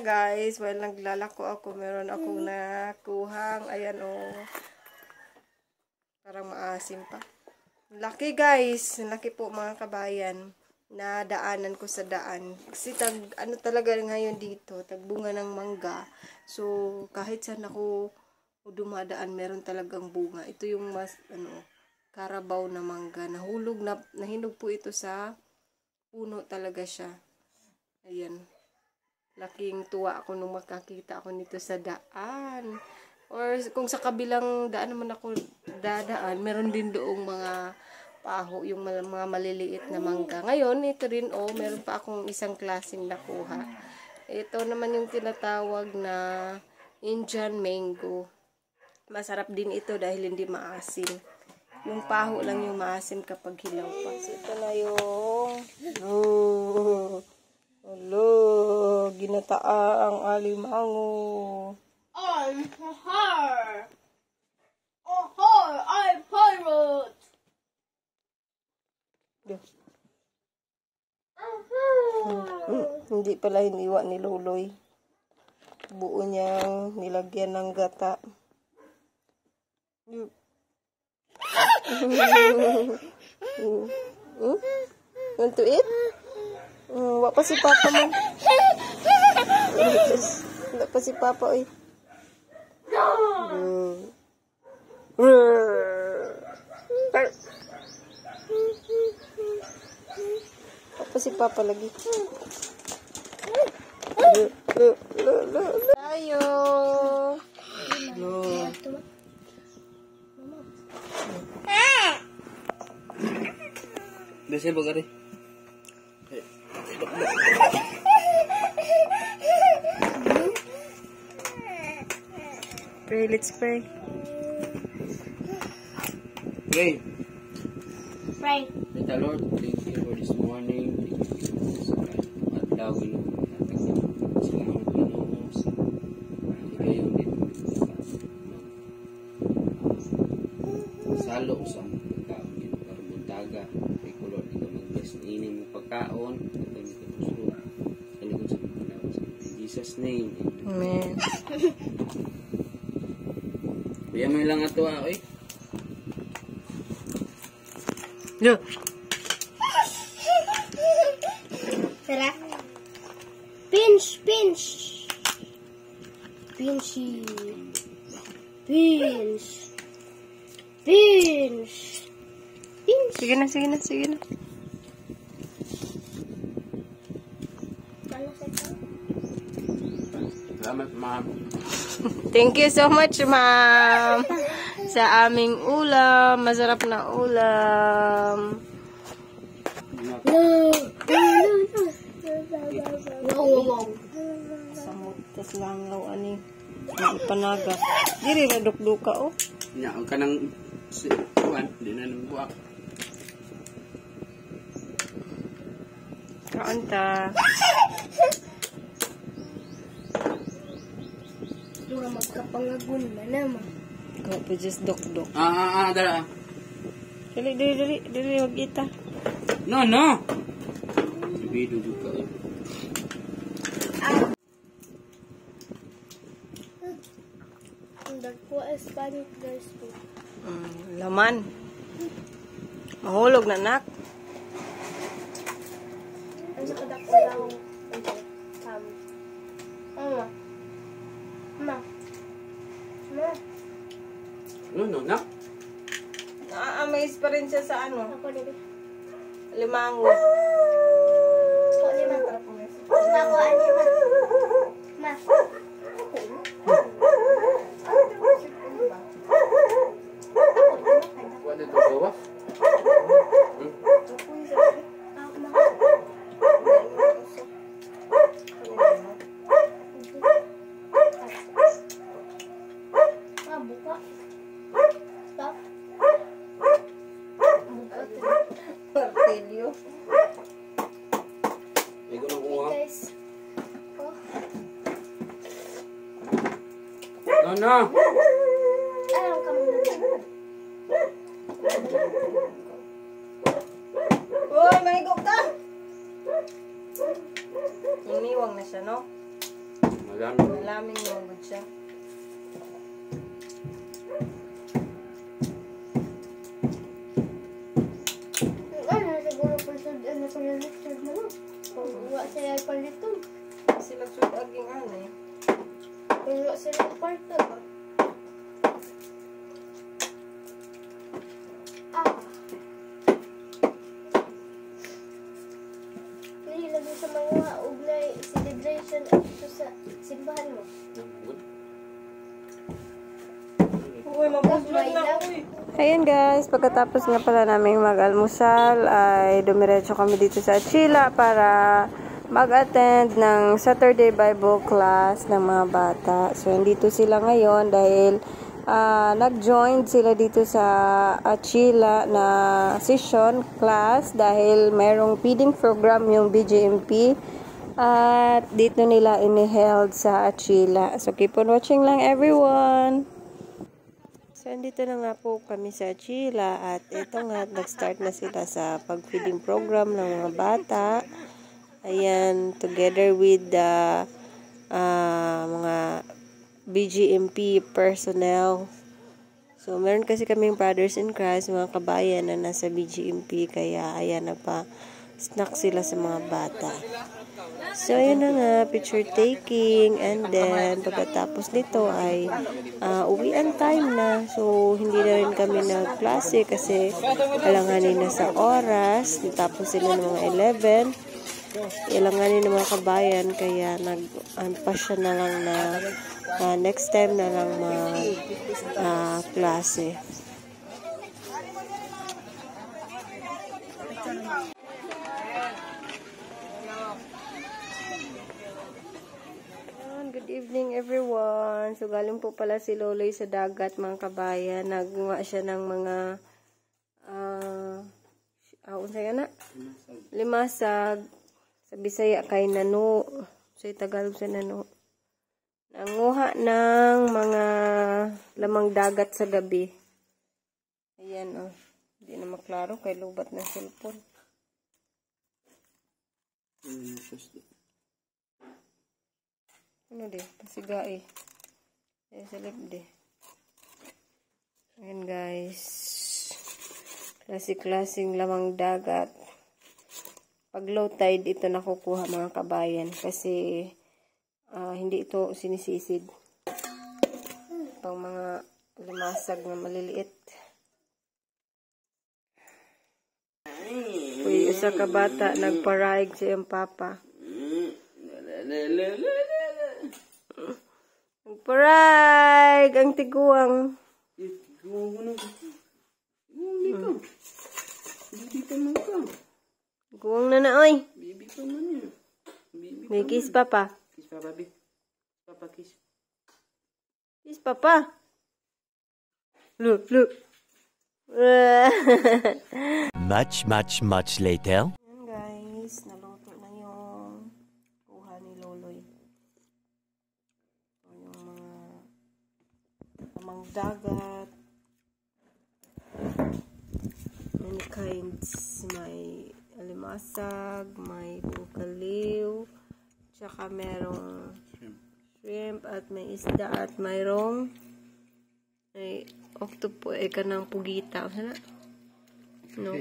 Guys, while naglalako ako, meron akong nakuhang, ayan o, parang maasim pa. Laki guys, laki po mga kabayan, na daanan ko sa daan. Kasi ano talaga ngayon dito, tagbunga ng mangga. So, kahit saan ako dumadaan, meron talagang bunga. Ito yung mas, karabaw na mangga. Nahinog po ito sa puno talaga siya. Ayan. Laking tuwa ako nung makakita ako nito sa daan. Or kung sa kabilang daan naman ako dadaan, meron din doong mga paho, yung mga maliliit na mangga. Ngayon, ito rin, meron pa akong isang klaseng nakuha. Ito naman yung tinatawag na Indian mango. Masarap din ito dahil hindi maasim. Yung paho lang yung maasim kapag hilaw pa. So, ito na yung... Hello, ginataang alimango. I'm her. I'm pirate. Hindi pala hiniwa ni Luloy. Buo niyang nilagyan ng gata. Want to eat? Wala pa si Papa mo. Wala pa si Papa, oy. Wala pa si Papa lagi. Tayo. Biasanya bagari. Pray, let's pray. Pray. Pray. Thank the Lord. Thank you for this morning. Thank you for this adlaw ng sa mga Panginoon. Kayo din. Salo sa pagkaon din para buntaga. Kay Lord, ikaw mag-bless na ini mo pagkaon. Ito ni Kapuso. Sa likod sa Panginoon. In Jesus' name. Amen. Kuya mo lang ato oy. Yo. Tara. Pinch. Pinchy. Pinch. Sige na. Salamat, ma'am. Thank you so much, ma'am. Sa aming ulam. Masarap na ulam. Samot. Tas langaw, ani. Panaga. Diri na dukduka, oh. Nya, ang kanang kuwan, di na nang buak. Kaunta. Mga magkapangagun na naman. Kau pa just dok. Dala. Dili, wag ita. No. Bido juga. Ang dagpo Spanish guys po. Laman. Mahulog na, nak. Ang sa kadakpo lang. No, nak. Na-amaze pa rin siya sa Ako nito. limango. Ako lima. Ako lima. Ma. What did you go? Buka. Stop. Martilyo. Ego nang uwa. Guys. Oh. Ano? Alam ka mo na. Uy, mahigop ka! Iniwang na siya, no? Malaming lumagod siya. Ano, siguro po sa ano ko na lecture mo. Pag-uwa sila palito. Sila sud aging ano eh. Pag-uwa sila parto ba? Pwede lagi sa mga ugnay celebration at ito sa simbahan mo. Uy, mabusog na, uy. Ayan guys, pagkatapos nga pala namin mag-almusal ay dumiretso kami dito sa Achila para mag-attend ng Saturday Bible class ng mga bata. So, nandito sila ngayon dahil nag-join sila dito sa Achila na session class dahil mayroong feeding program yung BJMP at dito nila iniheld sa Achila. So, keep on watching lang everyone! So, andito na nga po kami sa Achila at ito nga, nag-start na sila sa pag-feeding program ng mga bata. Ayan, together with the mga BGMP personnel. So, meron kasi kaming brothers in Christ, mga kabayan na nasa BGMP, kaya ayan, nagpa-snack sila sa mga bata. So, ayun na nga, picture taking, and then, pagkatapos nito ay uwian time na. So, hindi na rin kami nag-klase kasi alanganin na sa oras. Tapos sila ng mga 11. Ilanganin ng mga kabayan, kaya nag-pasya na lang na next time na lang klase. Good evening everyone. So galing po pala si Loloy sa dagat mga kabayan. Naggawa siya ng mga unsay ana? Limasag. Sa Bisaya kay nano. Sa Tagalog sa nano. Nanguha ng mga lamang dagat sa gabi. Ayan oh. Hindi na maklaro kay lubat ng cellphone. Ano di? Pasiga eh. Ayan sa lip di. Ayan guys. Klase-klaseng lamang dagat. Pag low tide, ito nakukuha mga kabayan. Kasi hindi ito sinisisid. Pang mga limasag na maliliit. Uy, isa ka bata, nagparaig sa iyong papa. Nagparaig ang tiguang. Guwang na na, oy. May kiss papa. Kiss papa, baby. Papa, kiss. Kiss papa. Look. Much later. Ayan guys, naluto na yung kuha ni Loloy. So, yung mga lamang dagat. Many kinds. May alimasag, may bukaliw, tsaka merong shrimp at may isda at mayroong ay octopus kanang pugita. Sana? No,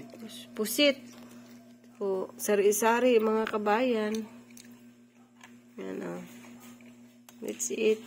pusit. So, sari-sari mga kabayan. Yan oh. Let's eat.